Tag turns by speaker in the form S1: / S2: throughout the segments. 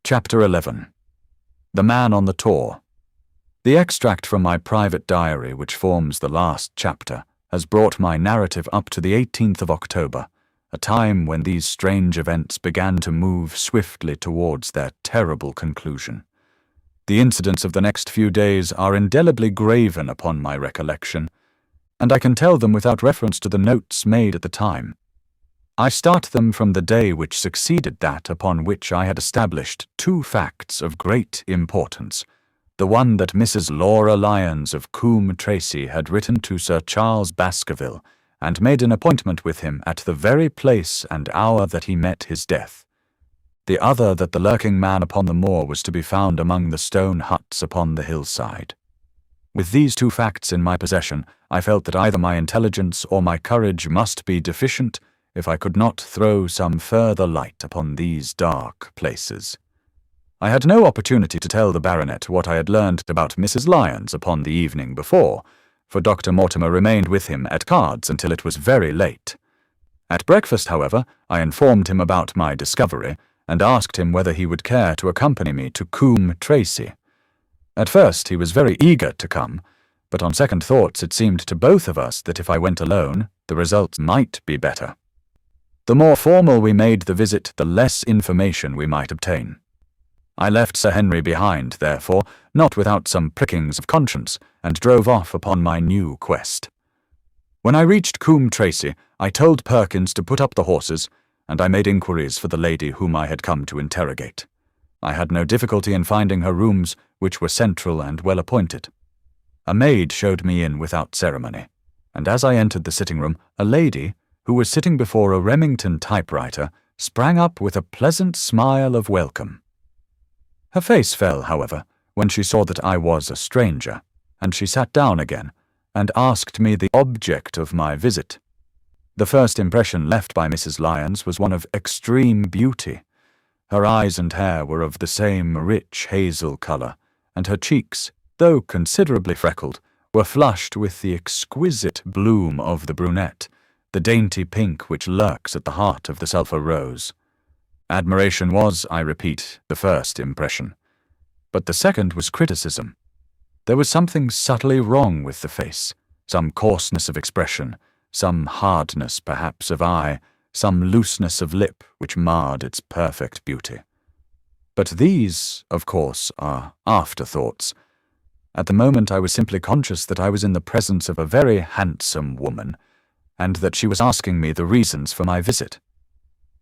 S1: Chapter 11. The Man on the Tor. The extract from my private diary, which forms the last chapter, has brought my narrative up to the 18th of October, a time when these strange events began to move swiftly towards their terrible conclusion. The incidents of the next few days are indelibly graven upon my recollection, and I can tell them without reference to the notes made at the time. I start them from the day which succeeded that upon which I had established two facts of great importance. The one that Mrs. Laura Lyons of Coombe Tracey had written to Sir Charles Baskerville and made an appointment with him at the very place and hour that he met his death. The other that the lurking man upon the moor was to be found among the stone huts upon the hillside. With these two facts in my possession, I felt that either my intelligence or my courage must be deficient if I could not throw some further light upon these dark places. I had no opportunity to tell the baronet what I had learned about Mrs. Lyons upon the evening before, for Dr. Mortimer remained with him at cards until it was very late. At breakfast, however, I informed him about my discovery, and asked him whether he would care to accompany me to Coombe Tracey. At first he was very eager to come, but on second thoughts it seemed to both of us that if I went alone, the results might be better. The more formal we made the visit, the less information we might obtain. I left Sir Henry behind, therefore, not without some prickings of conscience, and drove off upon my new quest. When I reached Coombe Tracey, I told Perkins to put up the horses, and I made inquiries for the lady whom I had come to interrogate. I had no difficulty in finding her rooms, which were central and well appointed. A maid showed me in without ceremony, and as I entered the sitting-room, a lady, who was sitting before a Remington typewriter, sprang up with a pleasant smile of welcome. Her face fell, however, when she saw that I was a stranger, and she sat down again, and asked me the object of my visit. The first impression left by Mrs. Lyons was one of extreme beauty. Her eyes and hair were of the same rich hazel colour, and her cheeks, though considerably freckled, were flushed with the exquisite bloom of the brunette, the dainty pink which lurks at the heart of the sulphur rose. Admiration was, I repeat, the first impression, but the second was criticism. There was something subtly wrong with the face, some coarseness of expression, some hardness, perhaps, of eye, some looseness of lip which marred its perfect beauty. But these, of course, are afterthoughts. At the moment I was simply conscious that I was in the presence of a very handsome woman, and that she was asking me the reasons for my visit.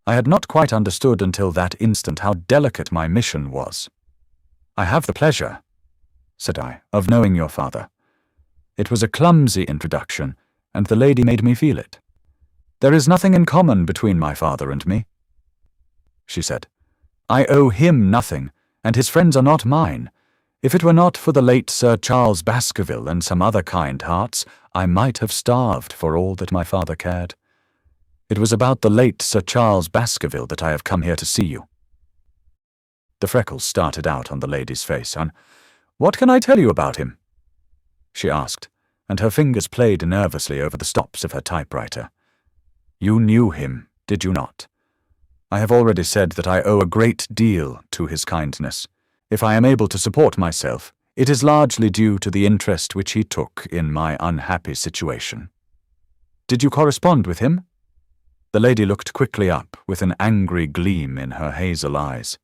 S1: I had not quite understood until that instant how delicate my mission was. "I have the pleasure," said I, "of knowing your father." It was a clumsy introduction, and the lady made me feel it. "There is nothing in common between my father and me," she said. "I owe him nothing, and his friends are not mine. If it were not for the late Sir Charles Baskerville and some other kind hearts, I might have starved for all that my father cared. It was about the late Sir Charles Baskerville that I have come here to see you." The freckles started out on the lady's face. "And what can I tell you about him?" she asked, and her fingers played nervously over the stops of her typewriter. "You knew him, did you not? I have already said that I owe a great deal to his kindness. If I am able to support myself, it is largely due to the interest which he took in my unhappy situation." "Did you correspond with him?" The lady looked quickly up, with an angry gleam in her hazel eyes.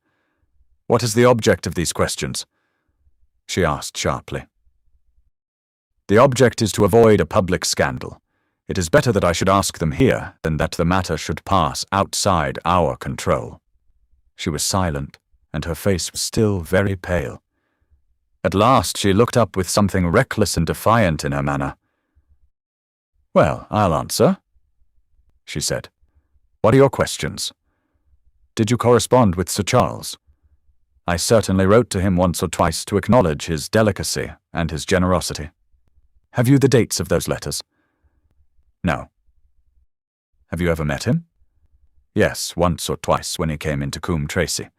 S1: "What is the object of these questions?" she asked sharply. "The object is to avoid a public scandal. It is better that I should ask them here than that the matter should pass outside our control." She was silent, and her face was still very pale. At last she looked up with something reckless and defiant in her manner. "Well, I'll answer," she said. "What are your questions?" "Did you correspond with Sir Charles?" "I certainly wrote to him once or twice to acknowledge his delicacy and his generosity." "Have you the dates of those letters?" "No." "Have you ever met him?" "Yes, once or twice when he came into Coombe Tracey.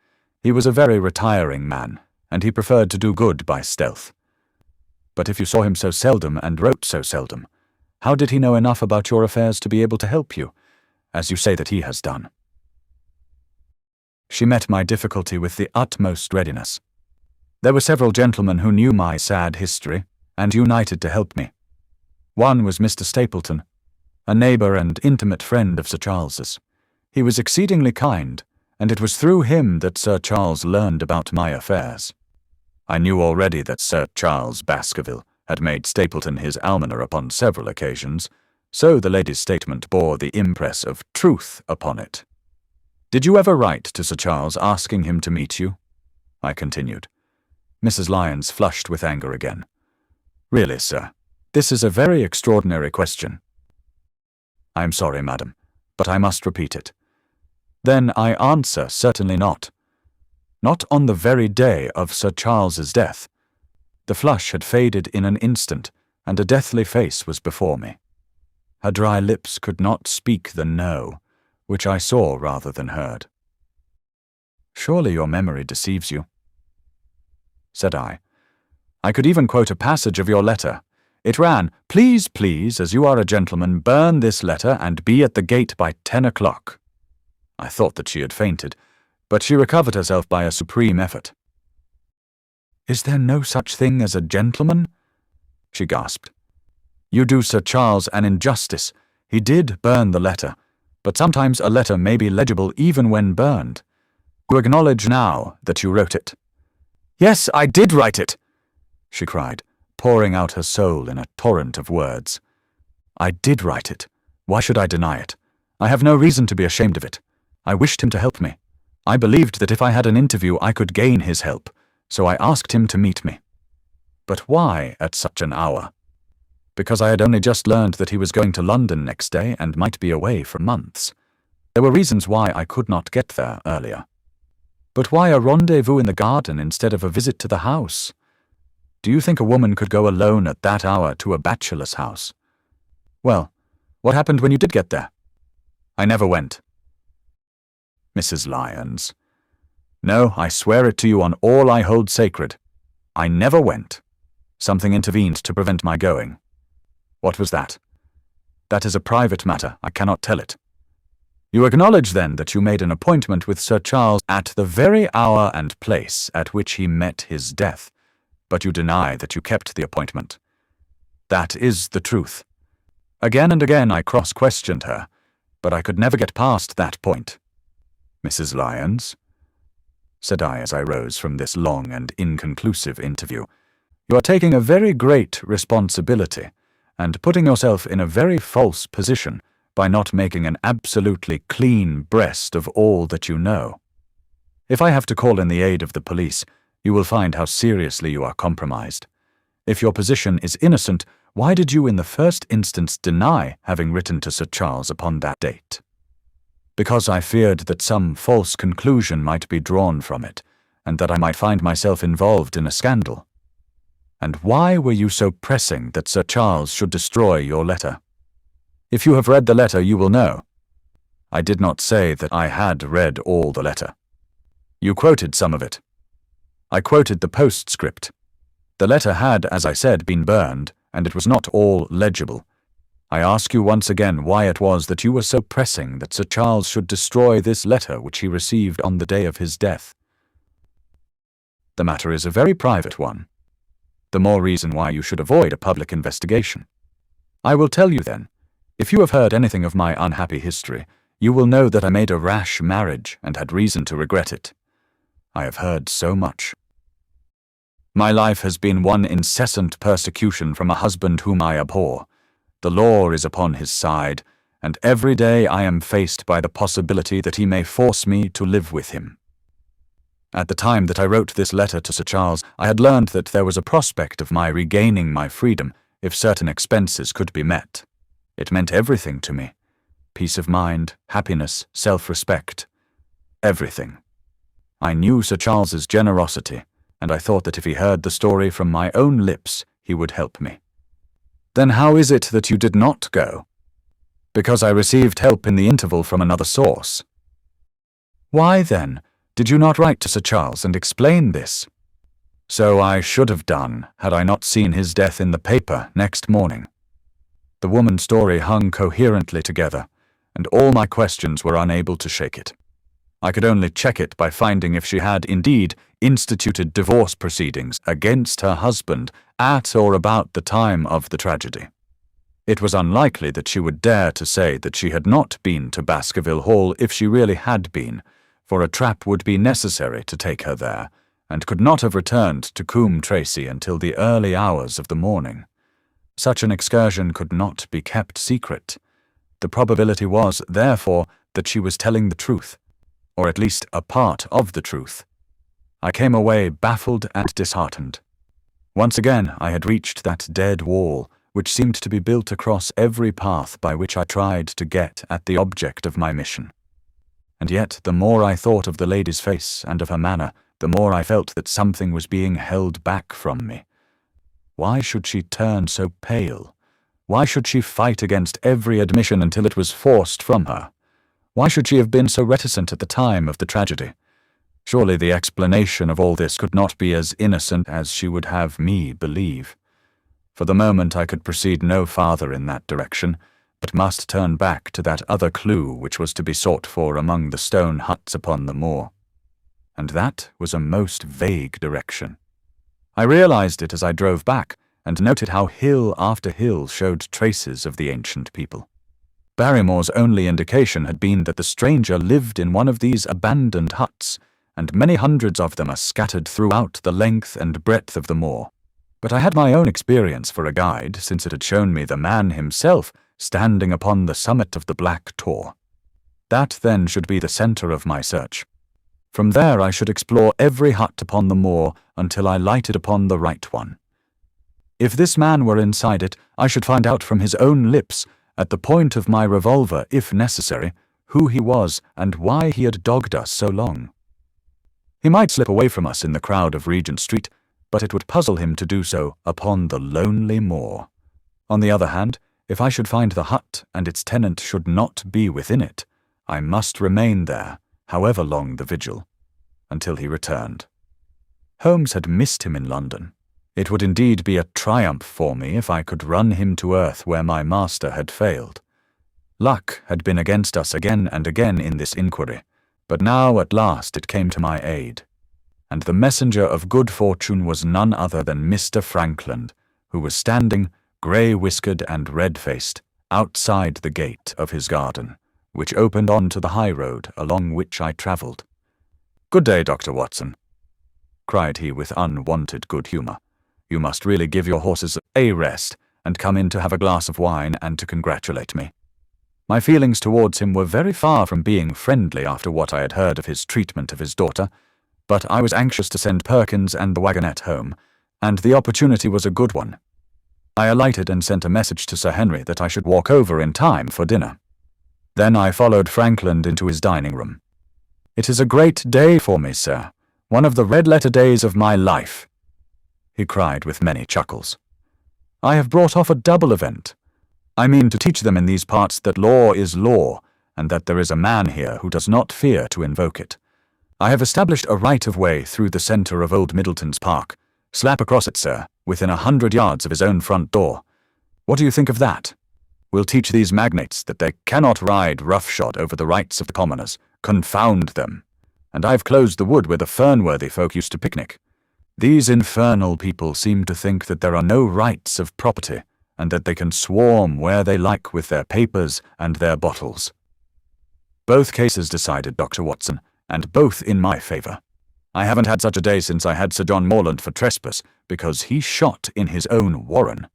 S1: He was a very retiring man, and he preferred to do good by stealth." "But if you saw him so seldom and wrote so seldom, how did he know enough about your affairs to be able to help you, as you say that he has done?" She met my difficulty with the utmost readiness. There were several gentlemen who knew my sad history, and united to help me. One was Mr. Stapleton, a neighbour and intimate friend of Sir Charles's. He was exceedingly kind, and it was through him that Sir Charles learned about my affairs. I knew already that Sir Charles Baskerville had made Stapleton his almoner upon several occasions, so the lady's statement bore the impress of truth upon it. "Did you ever write to Sir Charles asking him to meet you?" I continued. Mrs. Lyons flushed with anger again. "Really, sir, this is a very extraordinary question." "I am sorry, madam, but I must repeat it." "Then I answer certainly not. Not on the very day of Sir Charles's death." The flush had faded in an instant, and a deathly face was before me. Her dry lips could not speak the no, which I saw rather than heard. "Surely your memory deceives you," said I. "I could even quote a passage of your letter. It ran, 'Please, please, as you are a gentleman, burn this letter and be at the gate by 10 o'clock. I thought that she had fainted, but she recovered herself by a supreme effort. "Is there no such thing as a gentleman?" she gasped. "You do Sir Charles an injustice. He did burn the letter, but sometimes a letter may be legible even when burned. You acknowledge now that you wrote it." "Yes, I did write it," she cried, pouring out her soul in a torrent of words. "I did write it. Why should I deny it? I have no reason to be ashamed of it. I wished him to help me. I believed that if I had an interview I could gain his help, so I asked him to meet me. But why at such an hour? Because I had only just learned that he was going to London next day and might be away for months. There were reasons why I could not get there earlier. But why a rendezvous in the garden instead of a visit to the house? Do you think a woman could go alone at that hour to a bachelor's house? Well, what happened when you did get there?" "I never went." "Mrs. Lyons." "No, I swear it to you on all I hold sacred. I never went. Something intervened to prevent my going." "What was that?" "That is a private matter. I cannot tell it." "You acknowledge, then, that you made an appointment with Sir Charles at the very hour and place at which he met his death, but you deny that you kept the appointment." "That is the truth. Again and again I cross-questioned her, but I could never get past that point." "Mrs. Lyons," said I as I rose from this long and inconclusive interview, "you are taking a very great responsibility and putting yourself in a very false position by not making an absolutely clean breast of all that you know. If I have to call in the aid of the police, you will find how seriously you are compromised. If your position is innocent, why did you in the first instance deny having written to Sir Charles upon that date?" "Because I feared that some false conclusion might be drawn from it, and that I might find myself involved in a scandal." "And why were you so pressing that Sir Charles should destroy your letter? If you have read the letter, you will know." "I did not say that I had read all the letter." "You quoted some of it." "I quoted the postscript. The letter had, as I said, been burned, and it was not all legible. I ask you once again why it was that you were so pressing that Sir Charles should destroy this letter which he received on the day of his death." "The matter is a very private one. The more reason why you should avoid a public investigation. I will tell you then. If you have heard anything of my unhappy history, you will know that I made a rash marriage and had reason to regret it. I have heard so much. My life has been one incessant persecution from a husband whom I abhor. The law is upon his side, and every day I am faced by the possibility that he may force me to live with him. At the time that I wrote this letter to Sir Charles, I had learned that there was a prospect of my regaining my freedom if certain expenses could be met. It meant everything to me. Peace of mind, happiness, self-respect. Everything. I knew Sir Charles's generosity, and I thought that if he heard the story from my own lips, he would help me." "Then how is it that you did not go?" "Because I received help in the interval from another source." "Why, then, did you not write to Sir Charles and explain this?" "So I should have done, had I not seen his death in the paper next morning." The woman's story hung coherently together, and all my questions were unable to shake it. I could only check it by finding if she had indeed instituted divorce proceedings against her husband at or about the time of the tragedy. It was unlikely that she would dare to say that she had not been to Baskerville Hall if she really had been, for a trap would be necessary to take her there, and could not have returned to Coombe Tracy until the early hours of the morning. Such an excursion could not be kept secret. The probability was, therefore, that she was telling the truth, or at least a part of the truth. I came away baffled and disheartened. Once again I had reached that dead wall, which seemed to be built across every path by which I tried to get at the object of my mission. And yet the more I thought of the lady's face and of her manner, the more I felt that something was being held back from me. Why should she turn so pale? Why should she fight against every admission until it was forced from her? Why should she have been so reticent at the time of the tragedy? Surely the explanation of all this could not be as innocent as she would have me believe. For the moment I could proceed no farther in that direction, but must turn back to that other clue which was to be sought for among the stone huts upon the moor. And that was a most vague direction. I realized it as I drove back, and noted how hill after hill showed traces of the ancient people. Barrymore's only indication had been that the stranger lived in one of these abandoned huts, and many hundreds of them are scattered throughout the length and breadth of the moor. But I had my own experience for a guide, since it had shown me the man himself standing upon the summit of the Black Tor. That then should be the centre of my search. From there I should explore every hut upon the moor until I lighted upon the right one. If this man were inside it, I should find out from his own lips, at the point of my revolver if necessary, who he was and why he had dogged us so long. He might slip away from us in the crowd of Regent Street, but it would puzzle him to do so upon the lonely moor. On the other hand, if I should find the hut and its tenant should not be within it, I must remain there, however long the vigil, until he returned. Holmes had missed him in London. It would indeed be a triumph for me if I could run him to earth where my master had failed. Luck had been against us again and again in this inquiry, but now at last it came to my aid, and the messenger of good fortune was none other than Mr. Frankland, who was standing, grey-whiskered and red-faced, outside the gate of his garden, which opened on to the high road along which I travelled. "Good day, Dr. Watson," cried he with unwonted good humour. "You must really give your horses a rest, and come in to have a glass of wine and to congratulate me." My feelings towards him were very far from being friendly after what I had heard of his treatment of his daughter, but I was anxious to send Perkins and the wagonette home, and the opportunity was a good one. I alighted and sent a message to Sir Henry that I should walk over in time for dinner. Then I followed Frankland into his dining room. "It is a great day for me, sir, one of the red-letter days of my life," he cried with many chuckles. "I have brought off a double event. I mean to teach them in these parts that law is law, and that there is a man here who does not fear to invoke it. I have established a right-of-way through the centre of Old Middleton's Park, slap across it, sir, within 100 yards of his own front door. What do you think of that? We'll teach these magnates that they cannot ride roughshod over the rights of the commoners. Confound them. And I've closed the wood where the Fernworthy folk used to picnic. These infernal people seem to think that there are no rights of property, and that they can swarm where they like with their papers and their bottles. Both cases decided, Dr. Watson, and both in my favour. I haven't had such a day since I had Sir John Morland for trespass, because he shot in his own warren.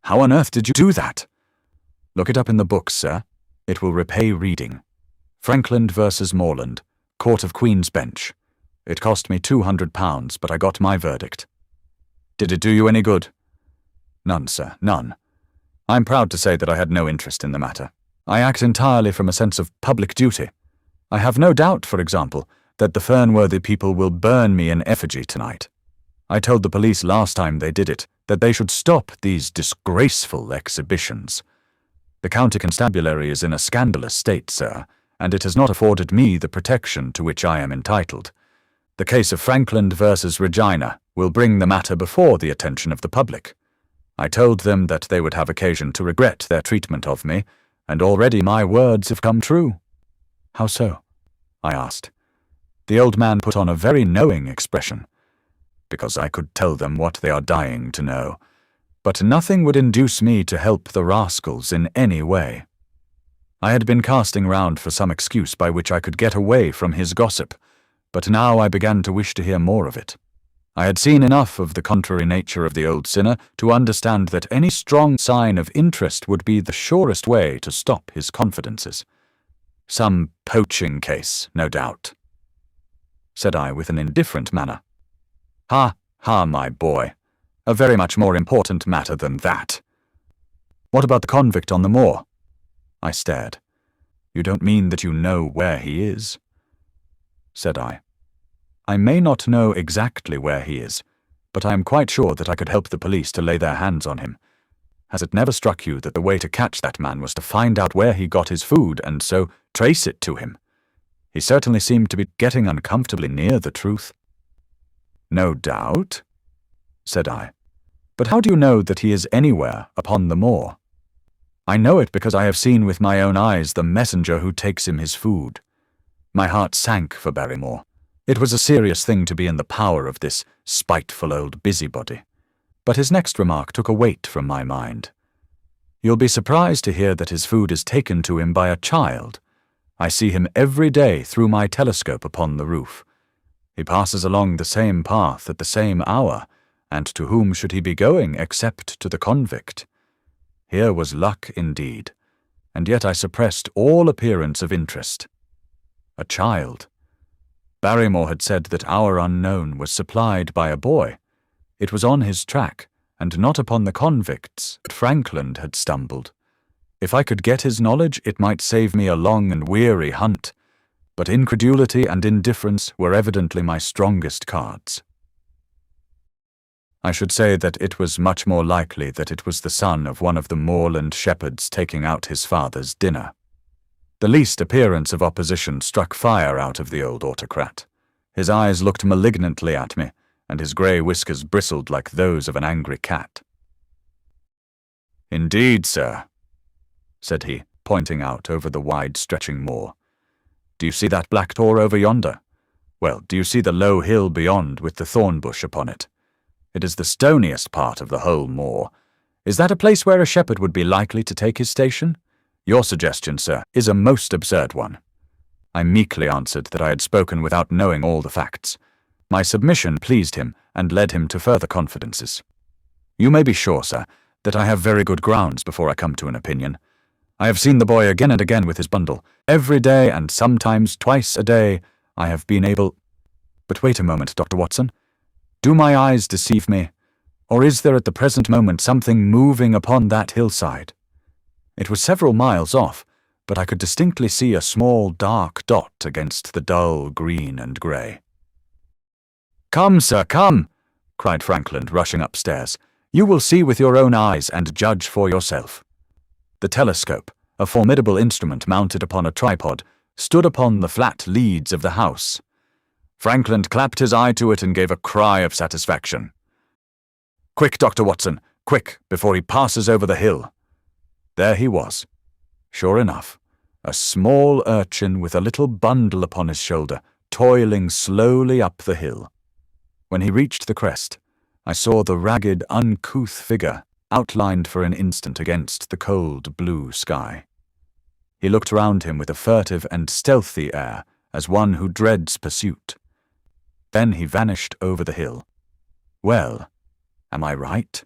S1: How on earth did you do that? Look it up in the books, sir. It will repay reading. Frankland versus Morland, Court of Queen's Bench. It cost me £200, but I got my verdict. Did it do you any good? None, sir, none. I'm proud to say that I had no interest in the matter. I act entirely from a sense of public duty. I have no doubt, for example, that the Fernworthy people will burn me in effigy tonight. I told the police last time they did it that they should stop these disgraceful exhibitions. The county constabulary is in a scandalous state, sir, and it has not afforded me the protection to which I am entitled. The case of Frankland versus Regina will bring the matter before the attention of the public. I told them that they would have occasion to regret their treatment of me, and already my words have come true. How so? I asked. The old man put on a very knowing expression. Because I could tell them what they are dying to know. But nothing would induce me to help the rascals in any way. I had been casting round for some excuse by which I could get away from his gossip, but now I began to wish to hear more of it. I had seen enough of the contrary nature of the old sinner to understand that any strong sign of interest would be the surest way to stop his confidences. Some poaching case, no doubt, said I with an indifferent manner. Ha, my boy, a very much more important matter than that. What about the convict on the moor? I stared. You don't mean that you know where he is? Said I. I may not know exactly where he is, but I am quite sure that I could help the police to lay their hands on him. Has it never struck you that the way to catch that man was to find out where he got his food and so trace it to him? He certainly seemed to be getting uncomfortably near the truth. No doubt, said I. But how do you know that he is anywhere upon the moor? I know it because I have seen with my own eyes the messenger who takes him his food. My heart sank for Barrymore. It was a serious thing to be in the power of this spiteful old busybody. But his next remark took a weight from my mind. You'll be surprised to hear that his food is taken to him by a child. I see him every day through my telescope upon the roof. He passes along the same path at the same hour, and to whom should he be going except to the convict? Here was luck indeed, and yet I suppressed all appearance of interest. A child. Barrymore had said that our unknown was supplied by a boy. It was on his track, and not upon the convicts that Frankland had stumbled. If I could get his knowledge, it might save me a long and weary hunt, but incredulity and indifference were evidently my strongest cards. I should say that it was much more likely that it was the son of one of the moorland shepherds taking out his father's dinner. The least appearance of opposition struck fire out of the old autocrat. His eyes looked malignantly at me, and his grey whiskers bristled like those of an angry cat. "Indeed, sir," said he, pointing out over the wide-stretching moor. "Do you see that black tor over yonder? Well, do you see the low hill beyond with the thorn bush upon it? It is the stoniest part of the whole moor. Is that a place where a shepherd would be likely to take his station? Your suggestion, sir, is a most absurd one." I meekly answered that I had spoken without knowing all the facts. My submission pleased him and led him to further confidences. "You may be sure, sir, that I have very good grounds before I come to an opinion. I have seen the boy again and again with his bundle. Every day, and sometimes twice a day, I have been able— But wait a moment, Dr. Watson. Do my eyes deceive me, or is there at the present moment something moving upon that hillside? It was several miles off, but I could distinctly see a small dark dot against the dull green and grey. "Come, sir, come!" cried Frankland, rushing upstairs. "You will see with your own eyes and judge for yourself." The telescope, a formidable instrument mounted upon a tripod, stood upon the flat leads of the house. Frankland clapped his eye to it and gave a cry of satisfaction. "Quick, Dr. Watson, quick, before he passes over the hill." There he was. Sure enough, a small urchin with a little bundle upon his shoulder, toiling slowly up the hill. When he reached the crest, I saw the ragged, uncouth figure outlined for an instant against the cold blue sky. He looked round him with a furtive and stealthy air, as one who dreads pursuit. Then he vanished over the hill. Well, am I right?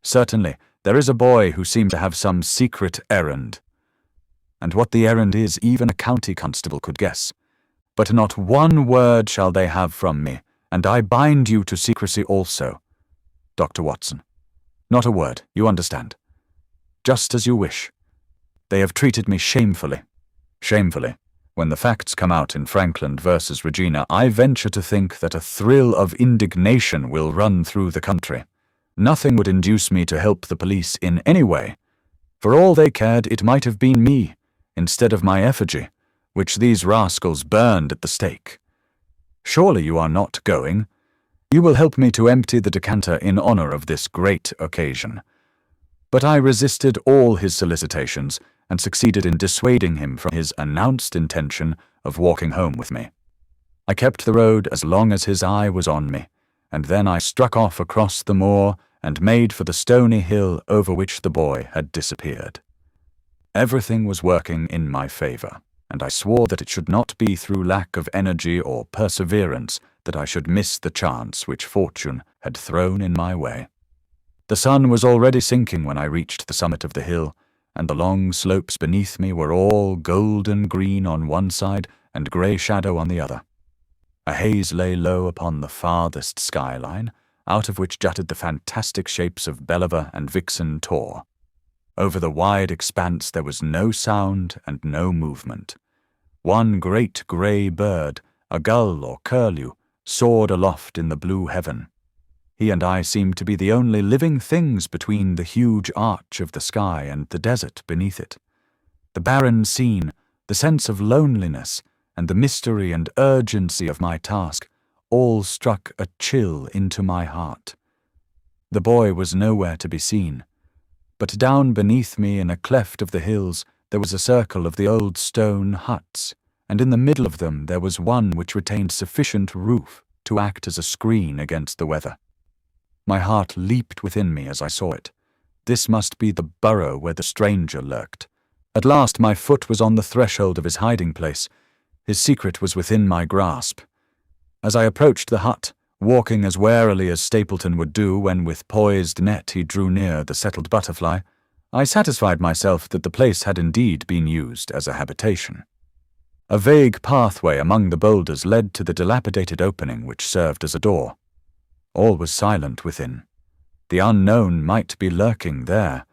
S1: Certainly, there is a boy who seems to have some secret errand. And what the errand is, even a county constable could guess. But not one word shall they have from me, and I bind you to secrecy also, Dr. Watson. Not a word, you understand. Just as you wish. They have treated me shamefully. Shamefully. When the facts come out in Frankland versus Regina, I venture to think that a thrill of indignation will run through the country. Nothing would induce me to help the police in any way. For all they cared, it might have been me, instead of my effigy, which these rascals burned at the stake. Surely you are not going. You will help me to empty the decanter in honor of this great occasion. But I resisted all his solicitations, and succeeded in dissuading him from his announced intention of walking home with me. I kept the road as long as his eye was on me, and then I struck off across the moor and made for the stony hill over which the boy had disappeared. Everything was working in my favor, and I swore that it should not be through lack of energy or perseverance that I should miss the chance which fortune had thrown in my way. The sun was already sinking when I reached the summit of the hill, and the long slopes beneath me were all golden green on one side and grey shadow on the other. A haze lay low upon the farthest skyline, out of which jutted the fantastic shapes of Belliver and Vixen Tor. Over the wide expanse there was no sound and no movement. One great grey bird, a gull or curlew, soared aloft in the blue heaven. He and I seemed to be the only living things between the huge arch of the sky and the desert beneath it. The barren scene, the sense of loneliness, and the mystery and urgency of my task all struck a chill into my heart. The boy was nowhere to be seen, but down beneath me in a cleft of the hills there was a circle of the old stone huts, and in the middle of them there was one which retained sufficient roof to act as a screen against the weather. My heart leaped within me as I saw it. This must be the burrow where the stranger lurked. At last my foot was on the threshold of his hiding place. His secret was within my grasp. As I approached the hut, walking as warily as Stapleton would do when with poised net he drew near the settled butterfly, I satisfied myself that the place had indeed been used as a habitation. A vague pathway among the boulders led to the dilapidated opening which served as a door. All was silent within. The unknown might be lurking there,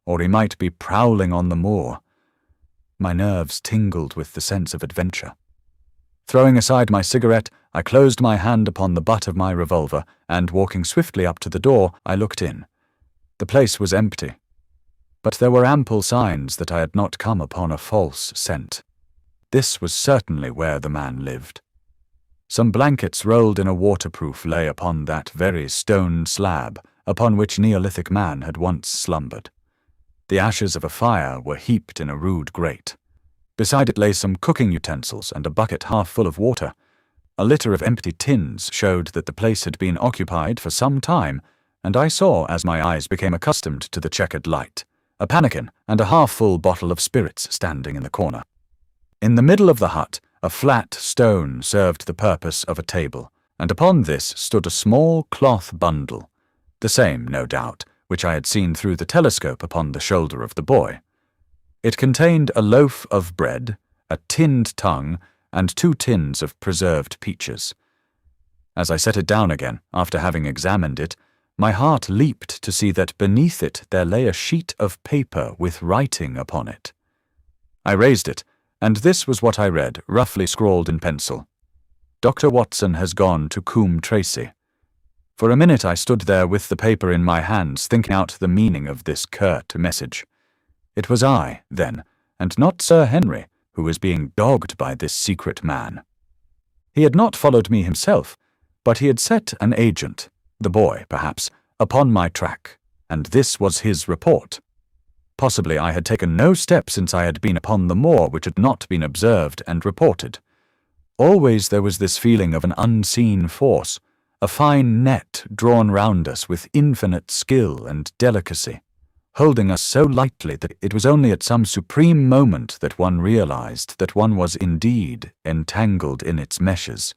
S1: or he might be prowling on the moor. My nerves tingled with the sense of adventure. Throwing aside my cigarette, I closed my hand upon the butt of my revolver, and walking swiftly up to the door, I looked in. The place was empty, but there were ample signs that I had not come upon a false scent. This was certainly where the man lived. Some blankets rolled in a waterproof lay upon that very stone slab upon which Neolithic man had once slumbered. The ashes of a fire were heaped in a rude grate. Beside it lay some cooking utensils and a bucket half full of water. A litter of empty tins showed that the place had been occupied for some time, and I saw, as my eyes became accustomed to the checkered light, a pannikin and a half-full bottle of spirits standing in the corner. In the middle of the hut, a flat stone served the purpose of a table, and upon this stood a small cloth bundle, the same, no doubt, which I had seen through the telescope upon the shoulder of the boy. It contained a loaf of bread, a tinned tongue, and 2 tins of preserved peaches. As I set it down again, after having examined it, my heart leaped to see that beneath it there lay a sheet of paper with writing upon it. I raised it, and this was what I read, roughly scrawled in pencil. Dr. Watson has gone to Coombe Tracy. For a minute I stood there with the paper in my hands, thinking out the meaning of this curt message. It was I, then, and not Sir Henry, who was being dogged by this secret man. He had not followed me himself, but he had set an agent, the boy, perhaps, upon my track, and this was his report. Possibly I had taken no step since I had been upon the moor which had not been observed and reported. Always there was this feeling of an unseen force, a fine net drawn round us with infinite skill and delicacy, holding us so lightly that it was only at some supreme moment that one realized that one was indeed entangled in its meshes.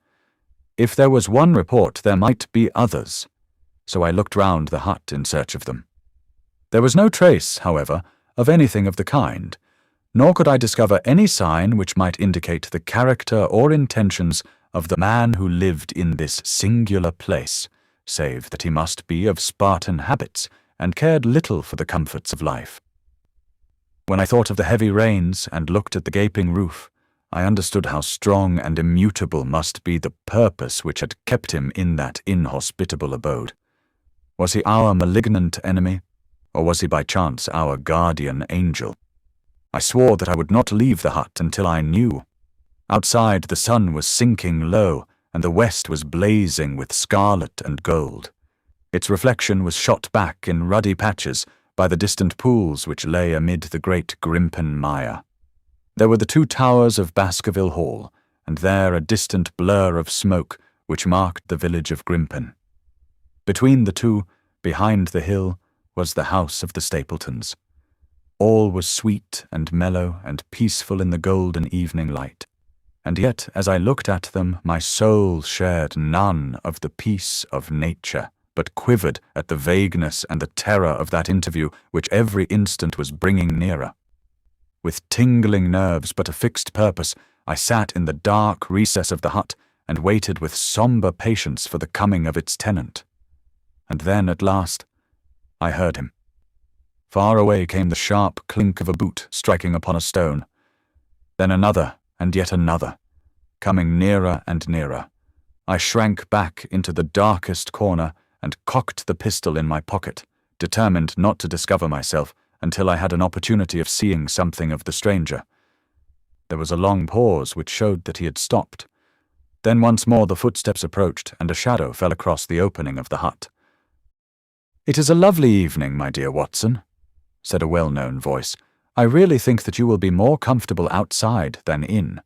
S1: If there was one report, there might be others, so I looked round the hut in search of them. There was no trace, however, of anything of the kind, nor could I discover any sign which might indicate the character or intentions of the man who lived in this singular place, save that he must be of Spartan habits, and cared little for the comforts of life. When I thought of the heavy rains and looked at the gaping roof, I understood how strong and immutable must be the purpose which had kept him in that inhospitable abode. Was he our malignant enemy, or was he by chance our guardian angel? I swore that I would not leave the hut until I knew. Outside the sun was sinking low, and the west was blazing with scarlet and gold. Its reflection was shot back in ruddy patches, by the distant pools which lay amid the great Grimpen mire. There were the 2 towers of Baskerville Hall, and there a distant blur of smoke which marked the village of Grimpen. Between the 2, behind the hill, was the house of the Stapletons. All was sweet and mellow and peaceful in the golden evening light, and yet as I looked at them my soul shared none of the peace of nature, but quivered at the vagueness and the terror of that interview which every instant was bringing nearer. With tingling nerves but a fixed purpose, I sat in the dark recess of the hut and waited with sombre patience for the coming of its tenant. And then, at last, I heard him. Far away came the sharp clink of a boot striking upon a stone. Then another, and yet another, coming nearer and nearer. I shrank back into the darkest corner and cocked the pistol in my pocket, determined not to discover myself until I had an opportunity of seeing something of the stranger. There was a long pause which showed that he had stopped. Then once more the footsteps approached, and a shadow fell across the opening of the hut. "It is a lovely evening, my dear Watson," said a well-known voice. "I really think that you will be more comfortable outside than in."